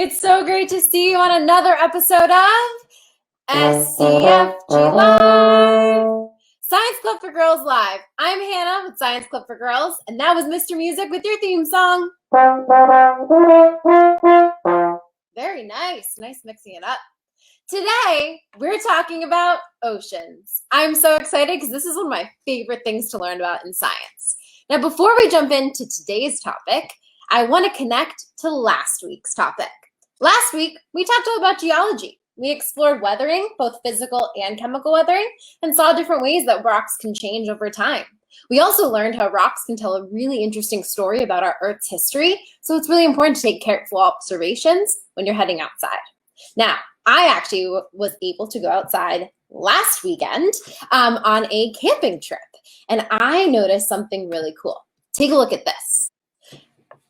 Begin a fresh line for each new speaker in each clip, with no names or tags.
It's so great to see you on another episode of SCFG Live, Science Club for Girls Live. I'm Hannah with Science Club for Girls, and that was Mr. Music with your theme song. Very nice. Nice mixing it up. Today, we're talking about oceans. I'm so excited because this is one of my favorite things to learn about in science. Now, before we jump into today's topic, I want to connect to last week's topic. Last week, we talked all about geology. We explored weathering, both physical and chemical weathering, and saw different ways that rocks can change over time. We also learned how rocks can tell a really interesting story about our Earth's history, so it's really important to take careful observations when you're heading outside. Now, I actually was able to go outside last weekend on a camping trip, and I noticed something really cool. Take a look at this.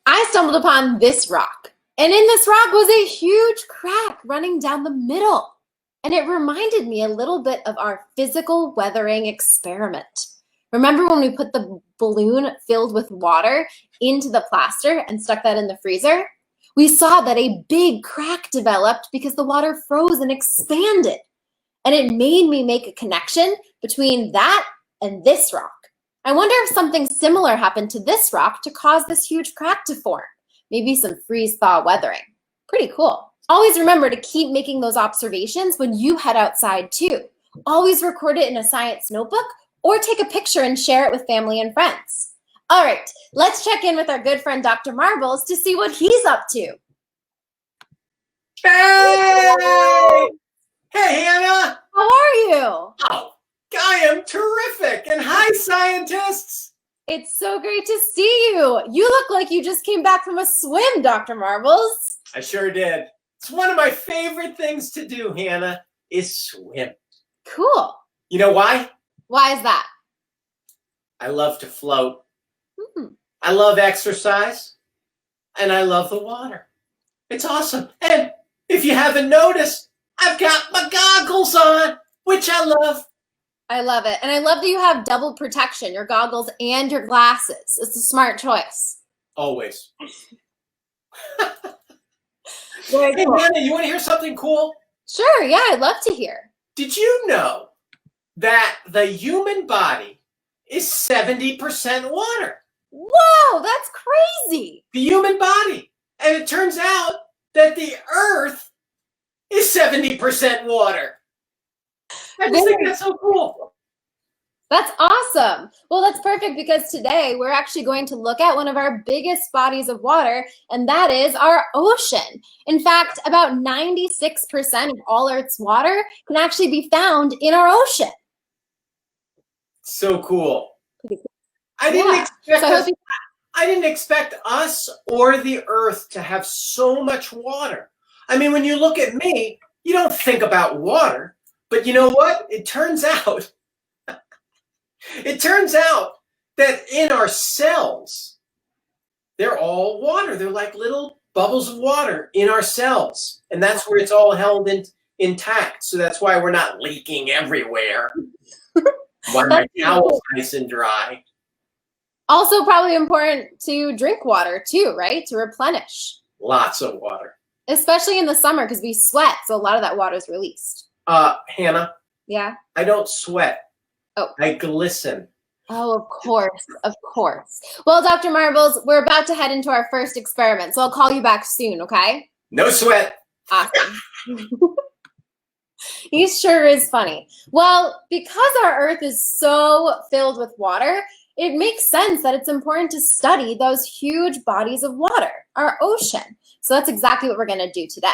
I stumbled upon this rock, and in this rock was a huge crack running down the middle, and it reminded me a little bit of our physical weathering experiment. Remember when we put the balloon filled with water into the plaster and stuck that in the freezer? We saw that a big crack developed because the water froze and expanded. And it made me make a connection between that and this rock. I wonder if something similar happened to this rock to cause this huge crack to form. Maybe some freeze-thaw weathering. Pretty cool. Always remember to keep making those observations when you head outside too. Always record it in a science notebook or take a picture and share it with family and friends. All right, let's check in with our good friend Dr. Marbles to see what he's up to.
Hey! Hey, Hannah!
How are you?
Oh, I am terrific! And hi, scientists!
It's so great to see you. You look like you just came back from a swim, Dr. Marbles.
I sure did. It's one of my favorite things to do, Hannah, is swim.
Cool.
You know why?
Why is that?
I love to float. I love exercise. And I love the water. It's awesome. And if you haven't noticed, I've got my goggles on, which I love.
I love it. And I love that you have double protection, your goggles and your glasses. It's a smart choice.
Always.
Very
Hey,
cool.
Hannah, you want to hear something cool?
Sure, yeah, I'd love to hear.
Did you know that the human body is 70% water?
Whoa, that's crazy.
The human body. And it turns out that the Earth is 70% water. I just think that's so cool.
That's awesome. Well, that's perfect because today we're actually going to look at one of our biggest bodies of water, and that is our ocean. In fact, about 96% of all Earth's water can actually be found in our ocean.
So cool.
Pretty cool.
I didn't
So
expect us or the Earth to have so much water. I mean, when you look at me, you don't think about water, but you know what? It turns out that in our cells, they're all water. They're like little bubbles of water in our cells. And that's where it's all held intact. So that's why we're not leaking everywhere. Why my towel's nice and dry.
Also probably important to drink water too, right? To replenish.
Lots of water.
Especially in the summer because we sweat, so a lot of that water is released.
Hannah.
Yeah?
I don't sweat.
Oh.
I glisten.
Oh, of course, of course. Well, Dr. Marbles, we're about to head into our first experiment, so I'll call you back soon, okay?
No sweat.
Awesome. He sure is funny. Well, because our Earth is so filled with water, it makes sense that it's important to study those huge bodies of water, our ocean. So that's exactly what we're going to do today.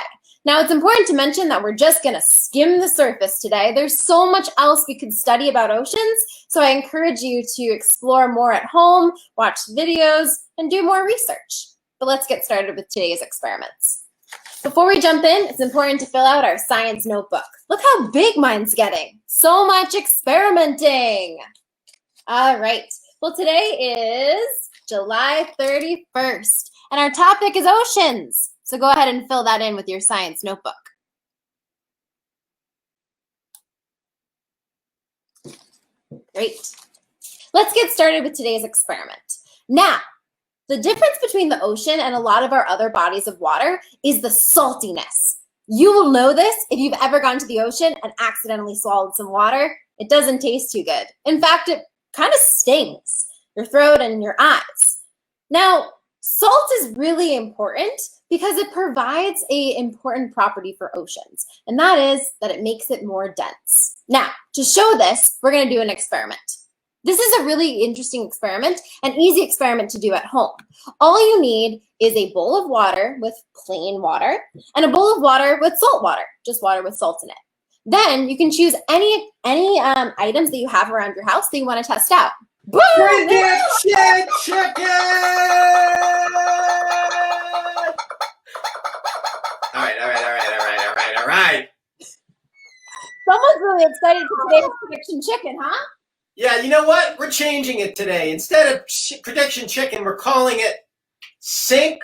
Now, it's important to mention that we're just going to skim the surface today. There's so much else we could study about oceans, so I encourage you to explore more at home, watch videos, and do more research. But let's get started with today's experiments. Before we jump in, it's important to fill out our science notebook. Look how big mine's getting. So much experimenting. All right. Well, today is July 31st, and our topic is oceans. So go ahead and fill that in with your science notebook. Great. Let's get started with today's experiment. Now, The difference between the ocean and a lot of our other bodies of water is the saltiness. You will know this if you've ever gone to the ocean and accidentally swallowed some water. It doesn't taste too good. In fact, it kind of stings your throat and your eyes. Now, salt is really important because it provides an important property for oceans, and that is that it makes it more dense. Now, to show this, we're going to do an experiment. This is a really interesting experiment, an easy experiment to do at home. All you need is a bowl of water with plain water and a bowl of water with salt water, just water with salt in it. Then you can choose any items that you have around your house that you want to test out. Boom!
Prediction chicken! All right.
Someone's really excited for today's prediction chicken, huh?
Yeah, you know what? We're changing it today. Instead of prediction chicken, we're calling it sink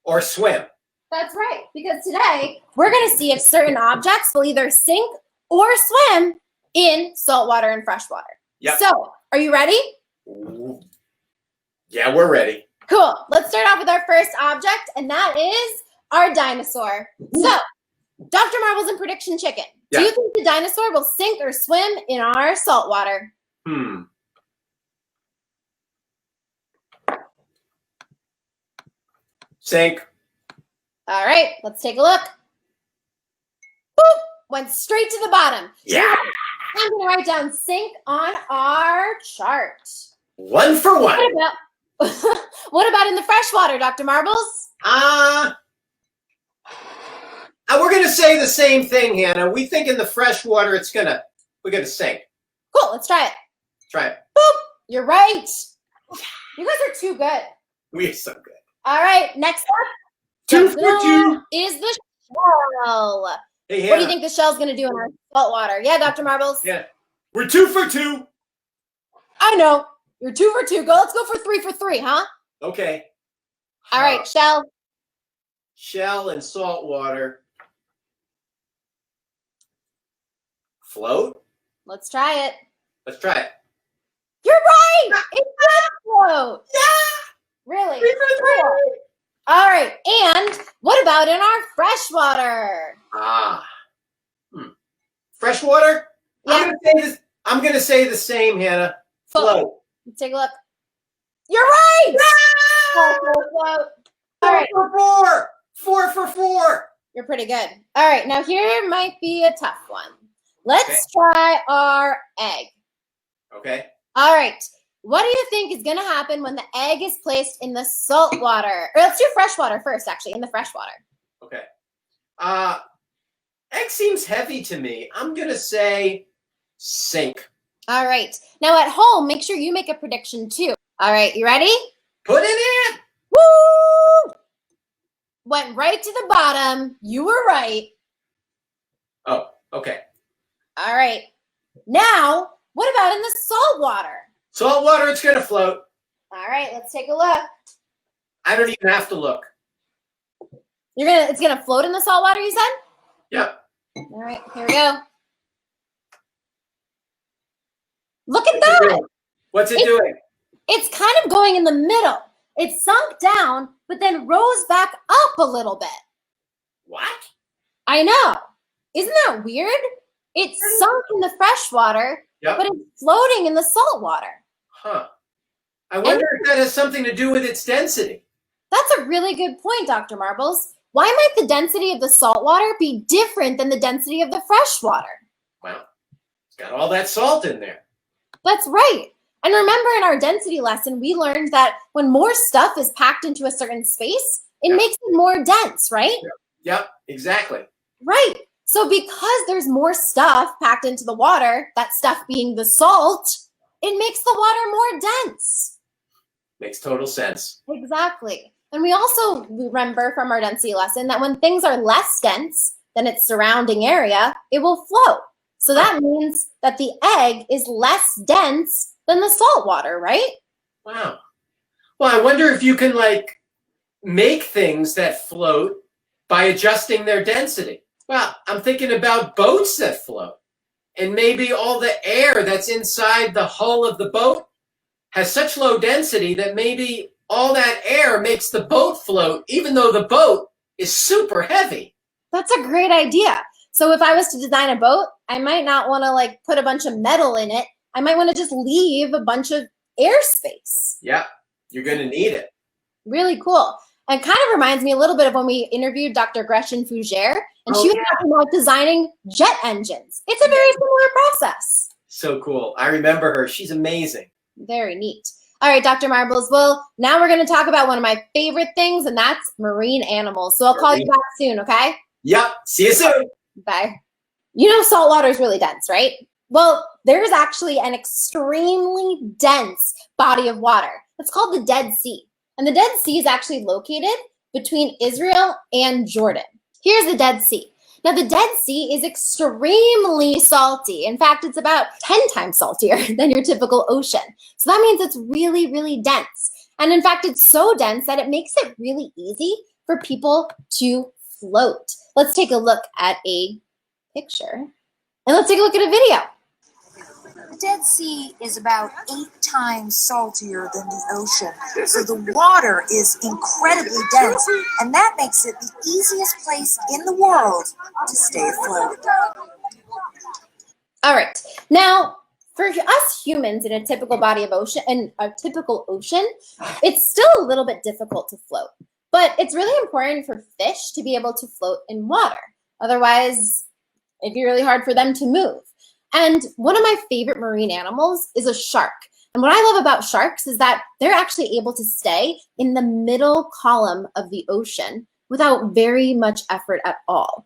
or swim.
That's right, because today we're going to see if certain objects will either sink or swim in salt water and fresh water.
Yep.
So, are you ready?
Yeah, we're ready.
Cool. Let's start off with our first object, and that is our dinosaur. So, Dr. Marbles and Prediction Chicken, do you think the dinosaur will sink or swim in our salt water?
Sink.
All right, let's take a look. Boop! Went straight to the bottom.
Yeah.
I'm going to write down sink on our chart.
1 for 1.
What about in the fresh water, Dr. Marbles?
We're going to say the same thing, Hannah. We think in the fresh water we're going to sink.
Cool, let's try it.
Try it.
Boop! You're right. You guys are too good.
We're so good.
All right, next up.
2 for 2.
Is the shell.
Hey, Hannah.
What do you think the shell's going to do in our salt water? Yeah, Dr. Marbles?
Yeah. We're 2 for 2.
I know. You're 2 for 2. Let's go for 3 for 3, huh?
Okay.
All right, shell.
Shell and salt water. Float?
Let's try it.
Let's try it.
You're right! It does float.
Yeah!
Really?
3 for 3.
All right, and what about in our fresh water?
Fresh water?
Yeah.
I'm going to say the same, Hannah. Float.
Let's take a look. You're right!
Yeah!
Float. All right.
4 for 4. 4 for 4.
You're pretty good. All right, now here might be a tough one. Let's try our egg.
Okay.
All right. What do you think is going to happen when the egg is placed in the salt water? Or let's do fresh water first, actually, in the fresh water.
Okay. Egg seems heavy to me. I'm going to say sink.
All right. Now at home, make sure you make a prediction too. All right, you ready?
Put it in.
Woo! Went right to the bottom. You were right.
Oh, okay.
All right. Now, what about in the salt water?
Salt water, it's going to float.
All right, let's take a look.
I don't even have to look.
It's gonna float in the salt water, you said?
Yep.
All right, here we go. Look at that.
What's it doing?
It's kind of going in the middle. It sunk down, but then rose back up a little bit.
What?
I know. Isn't that weird? It sunk in the fresh water, but it's floating in the salt water.
Huh. I wonder if that has something to do with its density.
That's a really good point, Dr. Marbles. Why might the density of the salt water be different than the density of the fresh water?
Well, it's got all that salt in there.
That's right. And remember in our density lesson, we learned that when more stuff is packed into a certain space, it makes it more dense, right?
Yep, exactly.
Right. So because there's more stuff packed into the water, that stuff being the salt, it makes the water more dense.
Makes total sense.
Exactly. And we also remember from our density lesson that when things are less dense than its surrounding area, it will float. So that means that the egg is less dense than the salt water, right?
Wow. Well, I wonder if you can make things that float by adjusting their density. Well, I'm thinking about boats that float. And maybe all the air that's inside the hull of the boat has such low density that maybe all that air makes the boat float, even though the boat is super heavy.
That's a great idea. So if I was to design a boat, I might not want to like put a bunch of metal in it. I might want to just leave a bunch of airspace.
Yeah, you're going to need it.
Really cool. And kind of reminds me a little bit of when we interviewed Dr. Gretchen Fougere, and she was talking about designing jet engines. It's a very similar process.
So cool. I remember her. She's amazing.
Very neat. All right, Dr. Marbles. Well, now we're going to talk about one of my favorite things, and that's marine animals. So I'll call you back soon, okay?
Yep. See you soon.
Bye. You know salt water is really dense, right? Well, there's actually an extremely dense body of water. It's called the Dead Sea. And the Dead Sea is actually located between Israel and Jordan. Here's the Dead Sea. Now, the Dead Sea is extremely salty. In fact, it's about 10 times saltier than your typical ocean. So that means it's really, really dense. And in fact, it's so dense that it makes it really easy for people to float. Let's take a look at a picture. And let's take a look at a video.
The Dead Sea is about 8 times saltier than the ocean, so the water is incredibly dense, and that makes it the easiest place in the world to stay afloat.
All right. Now, for us humans in a typical body of ocean, it's still a little bit difficult to float. But it's really important for fish to be able to float in water. Otherwise, it'd be really hard for them to move. And one of my favorite marine animals is a shark. And what I love about sharks is that they're actually able to stay in the middle column of the ocean without very much effort at all.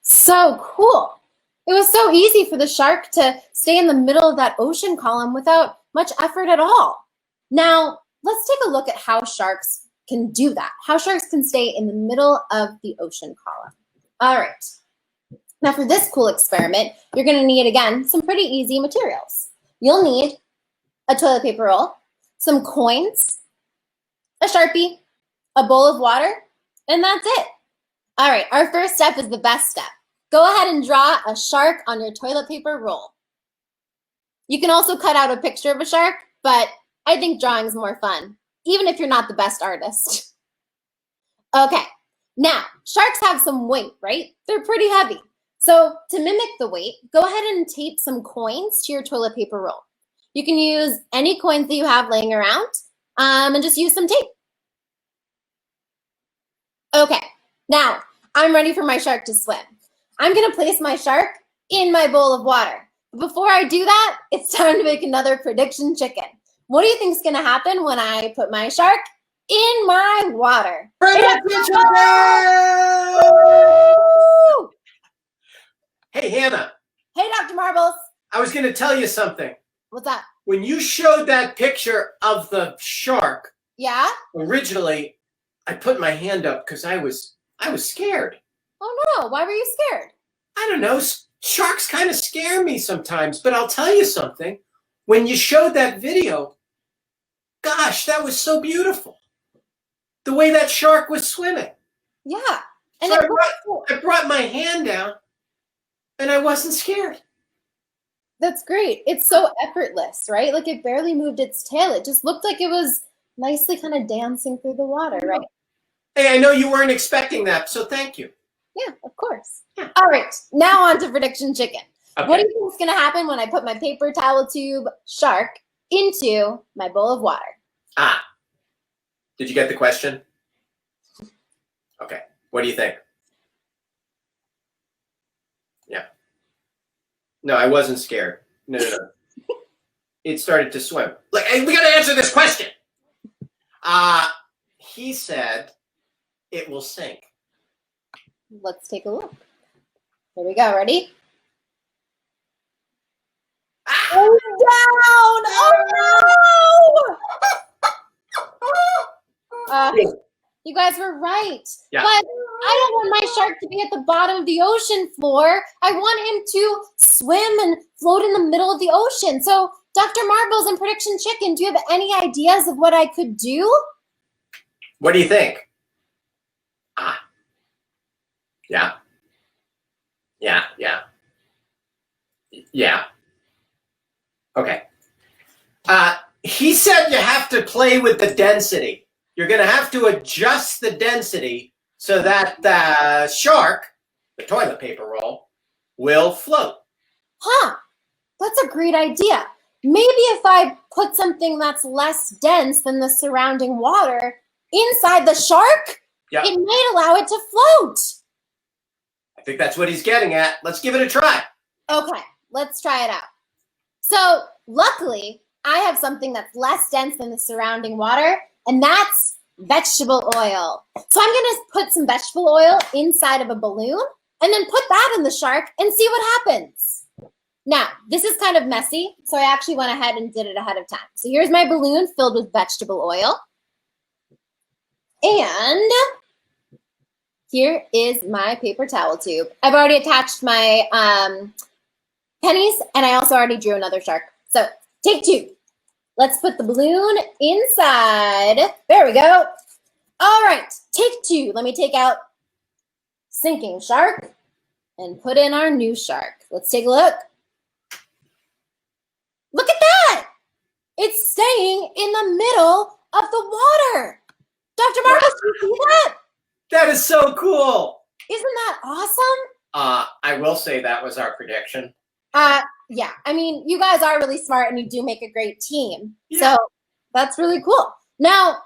So cool. It was so easy for the shark to stay in the middle of that ocean column without much effort at all. Now, let's take a look at how sharks can do that, how sharks can stay in the middle of the ocean column. All right. Now, for this cool experiment, you're going to need, again, some pretty easy materials. You'll need a toilet paper roll, some coins, a Sharpie, a bowl of water, and that's it. All right, our first step is the best step. Go ahead and draw a shark on your toilet paper roll. You can also cut out a picture of a shark, but I think drawing is more fun, even if you're not the best artist. Okay, now, sharks have some weight, right? They're pretty heavy. So to mimic the weight, go ahead and tape some coins to your toilet paper roll. You can use any coins that you have laying around and just use some tape. Okay, now I'm ready for my shark to swim. I'm gonna place my shark in my bowl of water. But before I do that, it's time to make another prediction chicken. What do you think is gonna happen when I put my shark in my water?
Prediction chicken! Hey, Hannah.
Hey, Dr. Marbles.
I was going to tell you something.
What's that?
When you showed that picture of the shark,
Yeah?
originally, I put my hand up because I was scared.
Oh no, why were you scared?
I don't know. Sharks kind of scare me sometimes, but I'll tell you something. When you showed that video, gosh, that was so beautiful. The way that shark was swimming.
Yeah. And
So I brought my hand down and I wasn't scared.
that's great. It's so effortless, right? Like it barely moved its tail. It just looked like it was nicely kind of dancing through the water, right?
Hey, I know you weren't expecting that, so thank you.
Yeah, of course.
Yeah.
All right, now on to prediction chicken.
Okay.
What do you think is going to happen when I put my paper towel tube shark into my bowl of water?
Ah, did you get the question? Okay, what do you think? Yeah. No, I wasn't scared. No. It started to swim. Like, hey, we got to answer this question. He said it will sink.
Let's take a look. Here we go. Ready? Oh, down! Oh no! You guys were right.
Yeah.
But I don't want my shark to be at the bottom of the ocean floor. I want him to swim and float in the middle of the ocean. So, Dr. Marbles and Prediction Chicken, do you have any ideas of what I could do?
What do you think? Yeah. Yeah. Okay. He said you have to play with the density. You're going to have to adjust the density so that the shark, the toilet paper roll, will float.
Huh. That's a great idea. Maybe if I put something that's less dense than the surrounding water inside the shark,
Yep.
it might allow it to float.
I think that's what he's getting at. Let's give it a try.
Okay, let's try it out. So, luckily, I have something that's less dense than the surrounding water, and that's vegetable oil. So I'm going to put some vegetable oil inside of a balloon and then put that in the shark and see what happens. Now, this is kind of messy, so I actually went ahead and did it ahead of time. So here's my balloon filled with vegetable oil. And here is my paper towel tube. I've already attached my pennies, and I also already drew another shark. So take two. Let's put the balloon inside. There we go. All right, take two. Let me take out sinking shark and put in our new shark. Let's take a look. Look at that. It's staying in the middle of the water. Dr. Marcus, do you see that?
That is so cool.
Isn't that awesome?
I will say that was our prediction.
Yeah, I mean, you guys are really smart and you do make a great team.
Yeah.
So that's really cool. Now,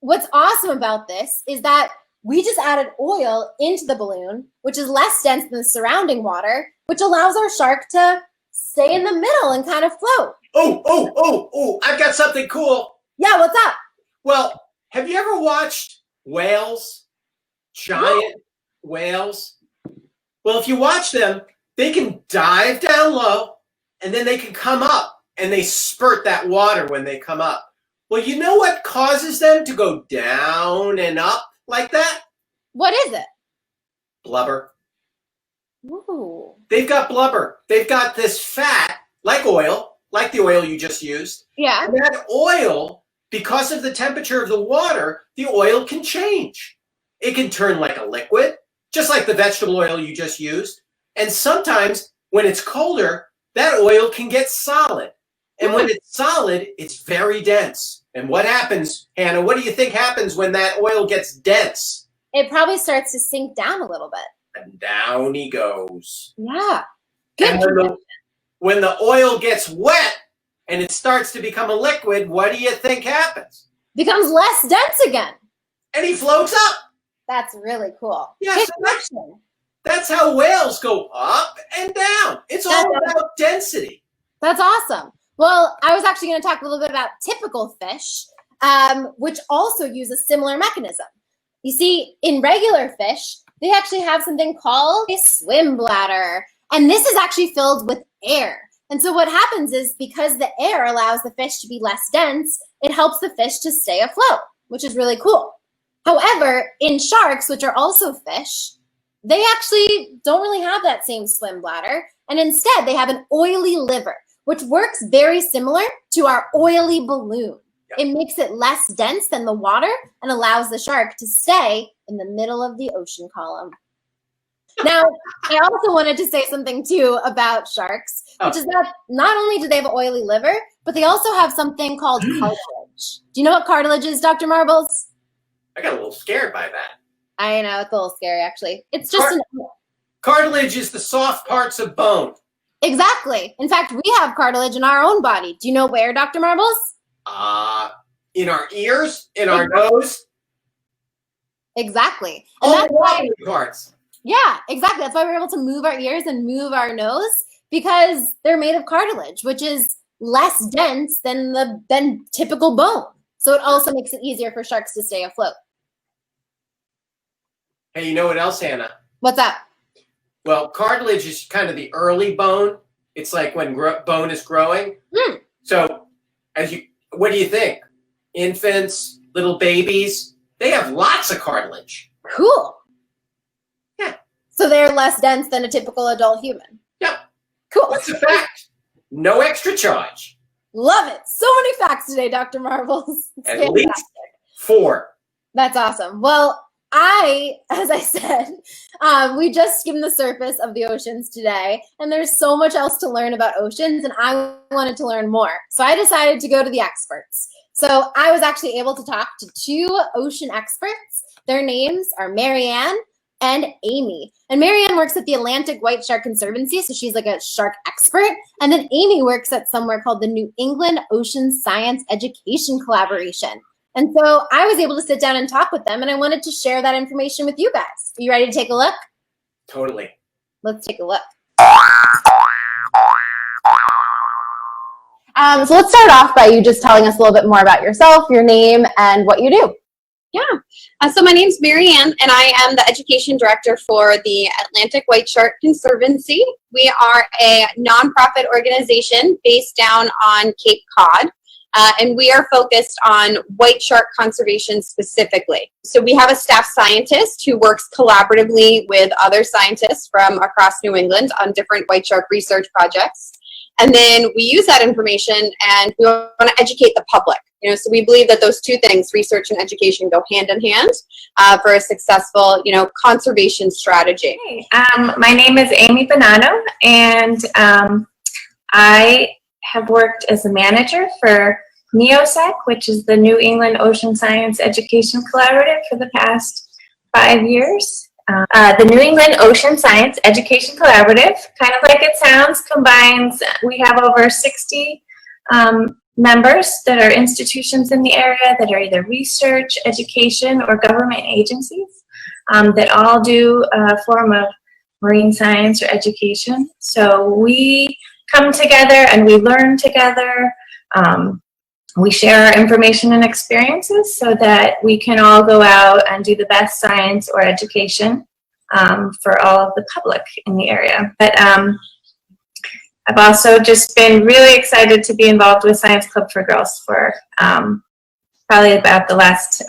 what's awesome about this is that we just added oil into the balloon, which is less dense than the surrounding water, which allows our shark to stay in the middle and kind of float.
Oh, I've got something cool.
Yeah, what's up?
Well, have you ever watched whales? Giant whales? Well, if you watch them, they can dive down low and then they can come up and they spurt that water when they come up. Well, you know what causes them to go down and up like that?
What is it?
Blubber.
Ooh.
They've got blubber. They've got this fat, like oil, like the oil you just used.
Yeah.
And that oil, because of the temperature of the water, the oil can change. It can turn like a liquid, just like the vegetable oil you just used. And sometimes when it's colder, that oil can get solid. And when it's solid, it's very dense. And what happens, Hannah, what do you think happens when that oil gets dense?
It probably starts to sink down a little bit.
And down he goes.
Yeah. Good.
And when the oil gets wet and it starts to become a liquid, what do you think happens?
Becomes less dense again.
And he floats up.
That's really cool.
Yeah,
Good
so
question.
that's how whales go up and down. It's all about density.
That's awesome. Well, I was actually going to talk a little bit about typical fish, which also use a similar mechanism. You see, in regular fish, they actually have something called a swim bladder. And this is actually filled with air. And so what happens is because the air allows the fish to be less dense, it helps the fish to stay afloat, which is really cool. However, in sharks, which are also fish, they actually don't really have that same swim bladder. And instead, they have an oily liver, which works very similar to our oily balloon. It makes it less dense than the water and allows the shark to stay in the middle of the ocean column. Now, I also wanted to say something too about sharks, which is that not only do they have an oily liver, but they also have something called cartilage. Do you know what cartilage is, Dr. Marbles?
I got a little scared by that.
I know, it's a little scary, actually. It's just
cartilage is the soft parts of bone.
Exactly. In fact, we have cartilage in our own body. Do you know where, Dr. Marbles?
In our ears, in our nose.
Exactly.
And
all the
body parts.
Yeah, exactly. That's why we're able to move our ears and move our nose, because they're made of cartilage, which is less dense than typical bone. So it also makes it easier for sharks to stay afloat.
Hey, you know what else, Hannah?
What's up?
Well, cartilage is kind of the early bone. It's like when bone is growing. So, what do you think? Infants, little babies, They have lots of cartilage.
Cool.
Yeah.
So they're less dense than a typical adult human.
Yep.
Cool.
What's the fact? No extra charge.
Love it. So many facts today, Dr. Marbles. It's
At
fantastic.
least 4.
That's awesome. Well, as I said, we just skimmed the surface of the oceans today, and there's so much else to learn about oceans, and I wanted to learn more. So I decided to go to the experts. So I was actually able to talk to 2 ocean experts. Their names are Marianne and Amy. And Marianne works at the Atlantic White Shark Conservancy, so she's like a shark expert. And then Amy works at somewhere called the New England Ocean Science Education Collaboration. And so I was able to sit down and talk with them, and I wanted to share that information with you guys. Are you ready to take a look?
Totally.
Let's take a look. So let's start off by you just telling us a little bit more about yourself, your name, and what you do.
Yeah. So my name's Marianne, and I am the education director for the Atlantic White Shark Conservancy. We are a nonprofit organization based down on Cape Cod. And we are focused on white shark conservation specifically. So we have a staff scientist who works collaboratively with other scientists from across New England on different white shark research projects. And then we use that information and we want to educate the public. So we believe that those 2 things, research and education, go hand in hand for a successful, conservation strategy.
My name is Amy Bonanno, and I have worked as a manager for NEOSEC, which is the New England Ocean Science Education Collaborative, for the past 5 years. The New England Ocean Science Education Collaborative, kind of like it sounds, combines, we have over 60 members that are institutions in the area that are either research, education, or government agencies that all do a form of marine science or education. So we come together and we learn together. We share our information and experiences so that we can all go out and do the best science or education for all of the public in the area. But I've also just been really excited to be involved with Science Club for Girls for probably about the last,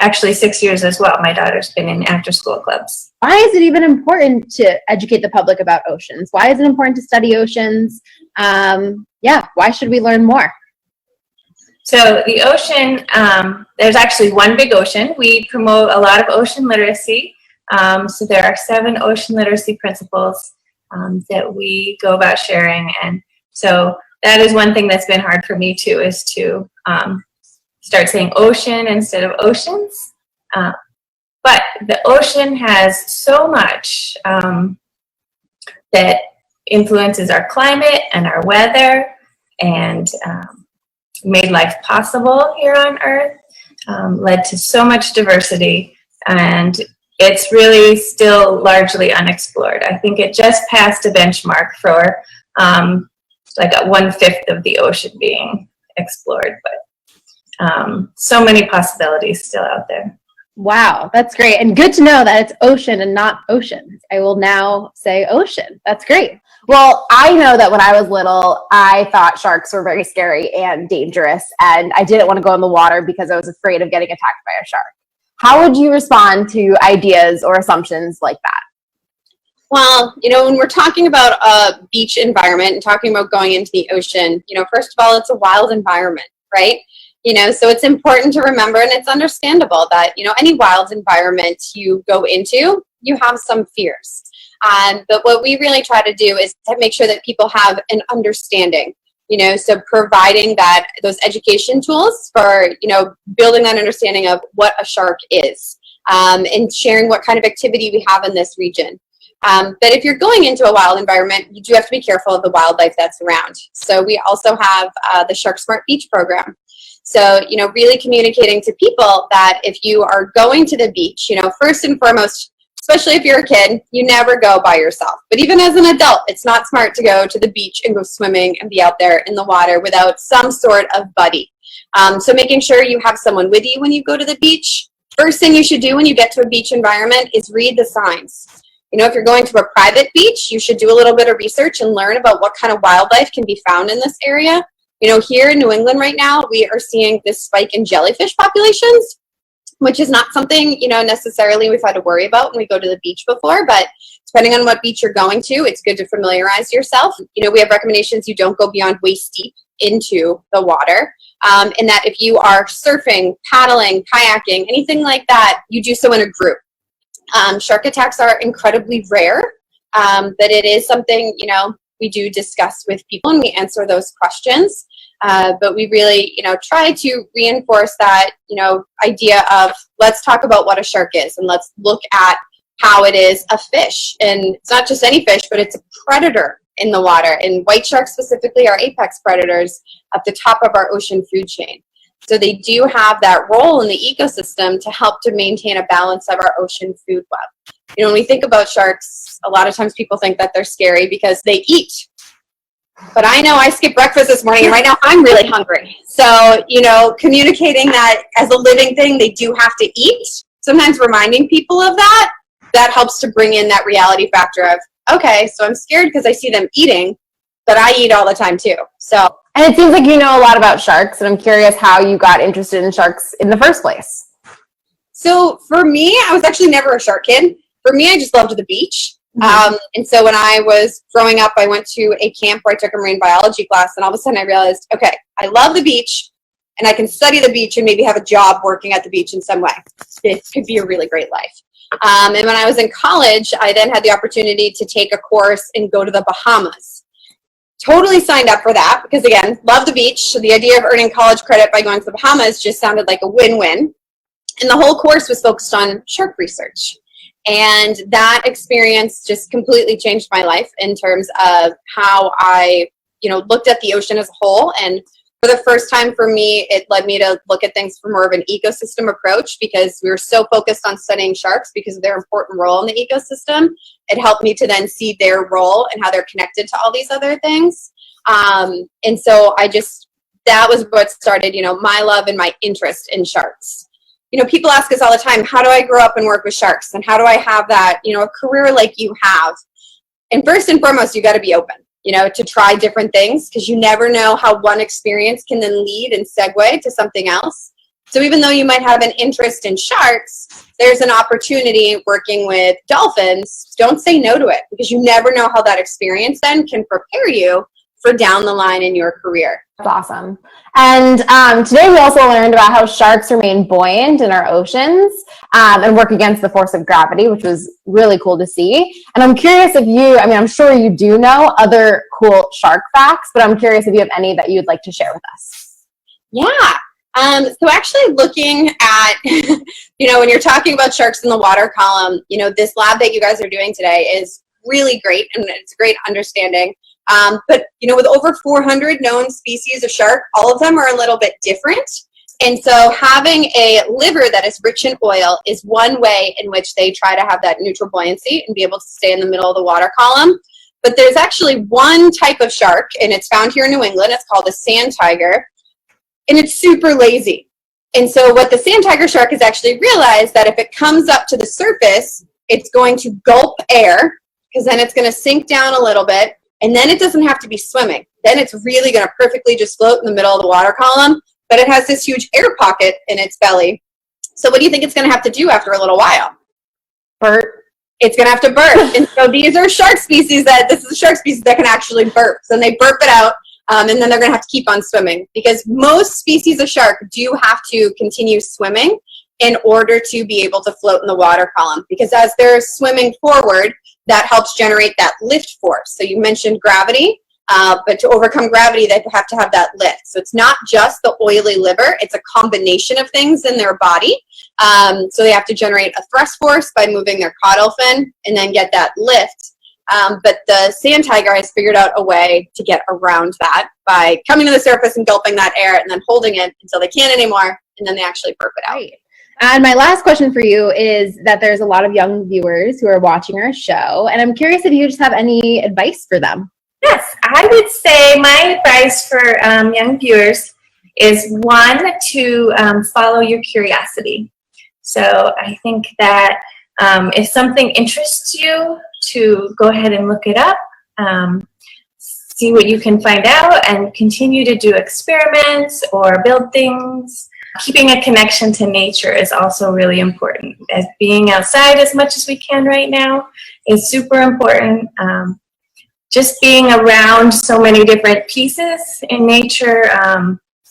actually 6 years as well. My daughter's been in after-school clubs.
Why is it even important to educate the public about oceans? Why is it important to study oceans? Why should we learn more?
So the ocean, there's actually one big ocean. We promote a lot of ocean literacy. So there are 7 ocean literacy principles that we go about sharing. And so that is one thing that's been hard for me too, is to start saying ocean instead of oceans. But the ocean has so much that influences our climate and our weather and made life possible here on Earth, led to so much diversity, and it's really still largely unexplored. I think it just passed a benchmark for like 1/5 of the ocean being explored, but so many possibilities still out there.
Wow, that's great. And good to know that it's ocean and not ocean. I will now say ocean. That's great. Well, I know that when I was little, I thought sharks were very scary and dangerous, and I didn't want to go in the water because I was afraid of getting attacked by a shark. How would you respond to ideas or assumptions like that?
Well, when we're talking about a beach environment and talking about going into the ocean, first of all, it's a wild environment, right? So it's important to remember, and it's understandable that, any wild environment you go into, you have some fears. But what we really try to do is to make sure that people have an understanding, so providing those education tools for, building that understanding of what a shark is, and sharing what kind of activity we have in this region. But if you're going into a wild environment, you do have to be careful of the wildlife that's around. So we also have the Shark Smart Beach program. So, really communicating to people that if you are going to the beach, first and foremost, especially if you're a kid, you never go by yourself. But even as an adult, it's not smart to go to the beach and go swimming and be out there in the water without some sort of buddy. So making sure you have someone with you when you go to the beach. First thing you should do when you get to a beach environment is read the signs. If you're going to a private beach, you should do a little bit of research and learn about what kind of wildlife can be found in this area. Here in New England right now, we are seeing this spike in jellyfish populations. which is not something, necessarily we've had to worry about when we go to the beach before, but depending on what beach you're going to, it's good to familiarize yourself. We have recommendations you don't go beyond waist deep into the water, and that if you are surfing, paddling, kayaking, anything like that, you do so in a group. Shark attacks are incredibly rare, but it is something, we do discuss with people and we answer those questions. But we really, try to reinforce that, idea of let's talk about what a shark is and let's look at how it is a fish. And it's not just any fish, but it's a predator in the water. And white sharks specifically are apex predators at the top of our ocean food chain. So they do have that role in the ecosystem to help to maintain a balance of our ocean food web. When we think about sharks, a lot of times people think that they're scary because they eat. But I know I skipped breakfast this morning, and right now I'm really hungry. So, communicating that as a living thing, they do have to eat. Sometimes reminding people of that helps to bring in that reality factor of, okay, so I'm scared because I see them eating, but I eat all the time too. So,
and it seems like you know a lot about sharks, and I'm curious how you got interested in sharks in the first place.
So for me, I was actually never a shark kid. For me, I just loved the beach. And so when I was growing up, I went to a camp where I took a marine biology class, and all of a sudden I realized, okay, I love the beach, and I can study the beach and maybe have a job working at the beach in some way. It could be a really great life. And when I was in college, I then had the opportunity to take a course and go to the Bahamas. Totally signed up for that because, again, love the beach. So the idea of earning college credit by going to the Bahamas just sounded like a win-win. And the whole course was focused on shark research. And that experience just completely changed my life in terms of how I, looked at the ocean as a whole. And for the first time for me, it led me to look at things from more of an ecosystem approach because we were so focused on studying sharks because of their important role in the ecosystem. It helped me to then see their role and how they're connected to all these other things. And so that was what started, my love and my interest in sharks. People ask us all the time, how do I grow up and work with sharks? And how do I have that, a career like you have? And first and foremost, you got to be open, to try different things because you never know how one experience can then lead and segue to something else. So even though you might have an interest in sharks, there's an opportunity working with dolphins. Don't say no to it because you never know how that experience then can prepare you for down the line in your career.
That's awesome. And today we also learned about how sharks remain buoyant in our oceans and work against the force of gravity, which was really cool to see. And I'm curious if I'm sure you do know other cool shark facts, but I'm curious if you have any that you'd like to share with us.
Yeah. So actually looking at, when you're talking about sharks in the water column, this lab that you guys are doing today is really great and it's a great understanding. But with over 400 known species of shark, all of them are a little bit different. And so having a liver that is rich in oil is one way in which they try to have that neutral buoyancy and be able to stay in the middle of the water column. But there's actually one type of shark, and it's found here in New England. It's called the sand tiger, and it's super lazy. And so what the sand tiger shark has actually realized that if it comes up to the surface, it's going to gulp air because then it's going to sink down a little bit. And then it doesn't have to be swimming. Then it's really going to perfectly just float in the middle of the water column, but it has this huge air pocket in its belly. So what do you think it's going to have to do after a little while?
Burp.
It's going to have to burp. And so this is a shark species that can actually burp. So they burp it out, and then they're going to have to keep on swimming because most species of shark do have to continue swimming in order to be able to float in the water column because as they're swimming forward, that helps generate that lift force. So you mentioned gravity, but to overcome gravity, they have to have that lift. So it's not just the oily liver, it's a combination of things in their body. So they have to generate a thrust force by moving their caudal fin and then get that lift. But the sand tiger has figured out a way to get around that by coming to the surface and gulping that air and then holding it until they can't anymore, and then they actually burp it out.
Right. And my last question for you is that there's a lot of young viewers who are watching our show, and I'm curious if you just have any advice for them.
Yes, I would say my advice for young viewers is one, to follow your curiosity. So I think that if something interests you, to go ahead and look it up, see what you can find out, and continue to do experiments or build things. Keeping a connection to nature is also really important. As being outside as much as we can right now is super important. Just being around so many different pieces in nature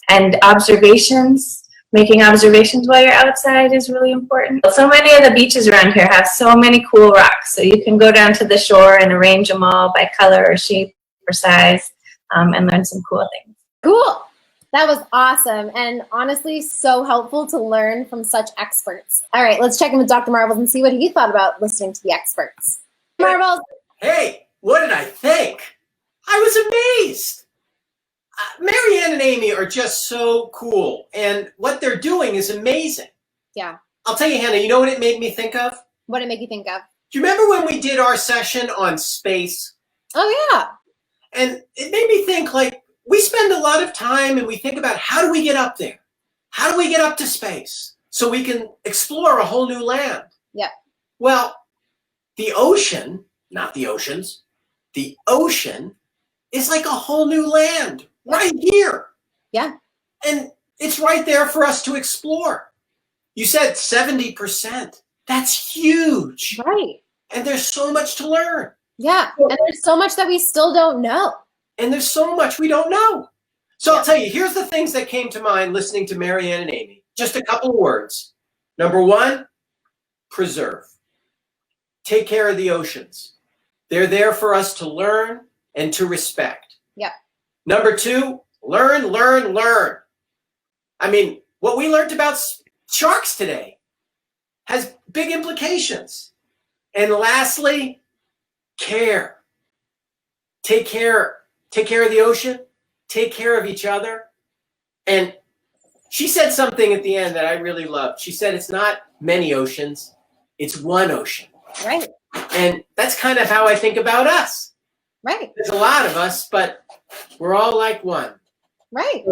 and observations, making observations while you're outside is really important. So many of the beaches around here have so many cool rocks, so you can go down to the shore and arrange them all by color or shape or size and learn some cool things.
Cool. That was awesome, and honestly, so helpful to learn from such experts. All right, let's check in with Dr. Marbles and see what he thought about listening to the experts. Marbles.
Hey, what did I think? I was amazed. Marianne and Amy are just so cool, and what they're doing is amazing.
Yeah.
I'll tell you, Hannah, you know what it made me think of?
What did it make you think of?
Do you remember when we did our session on space?
Oh, yeah.
And it made me think, like, we spend a lot of time and we think about how do we get up there? How do we get up to space so we can explore a whole new land?
Yeah.
Well, the ocean, not the oceans, the ocean is like a whole new land right here.
Yeah.
And it's right there for us to explore. You said 70%. That's huge.
Right.
And there's so much to learn.
Yeah. And there's so much that we still don't know.
And there's so much we don't know. So I'll tell you, here's the things that came to mind listening to Marianne and Amy. Just a couple of words. Number one, preserve. Take care of the oceans. They're there for us to learn and to respect.
Yep.
Number two, learn, learn, learn. I mean, what we learned about sharks today has big implications. And lastly, care. Take care of the ocean. Take care of each other. And she said something at the end that I really loved. She said, it's not many oceans, it's one ocean.
Right.
And that's kind of how I think about us.
Right.
There's a lot of us, but we're all like one.
Right.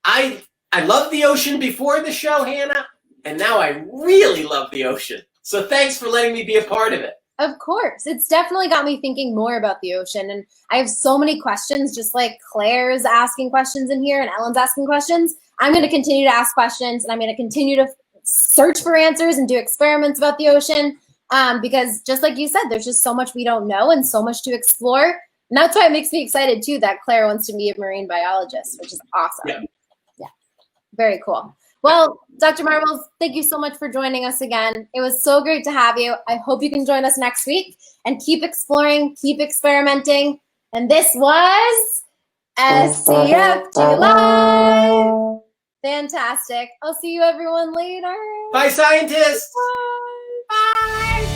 I loved the ocean before the show, Hannah, and now I really love the ocean. So thanks for letting me be a part of it.
Of course. It's definitely got me thinking more about the ocean. And I have so many questions, just like Claire's asking questions in here and Ellen's asking questions. I'm going to continue to ask questions, and I'm going to continue to search for answers and do experiments about the ocean. Because just like you said, there's just so much we don't know and so much to explore. And that's why it makes me excited too that Claire wants to be a marine biologist, which is awesome. Yeah. Very cool. Well, Dr. Marbles, thank you so much for joining us again. It was so great to have you. I hope you can join us next week and keep exploring, keep experimenting. And this was SCFG Live. Fantastic. I'll see you everyone later.
Bye, scientists.
Bye. Bye.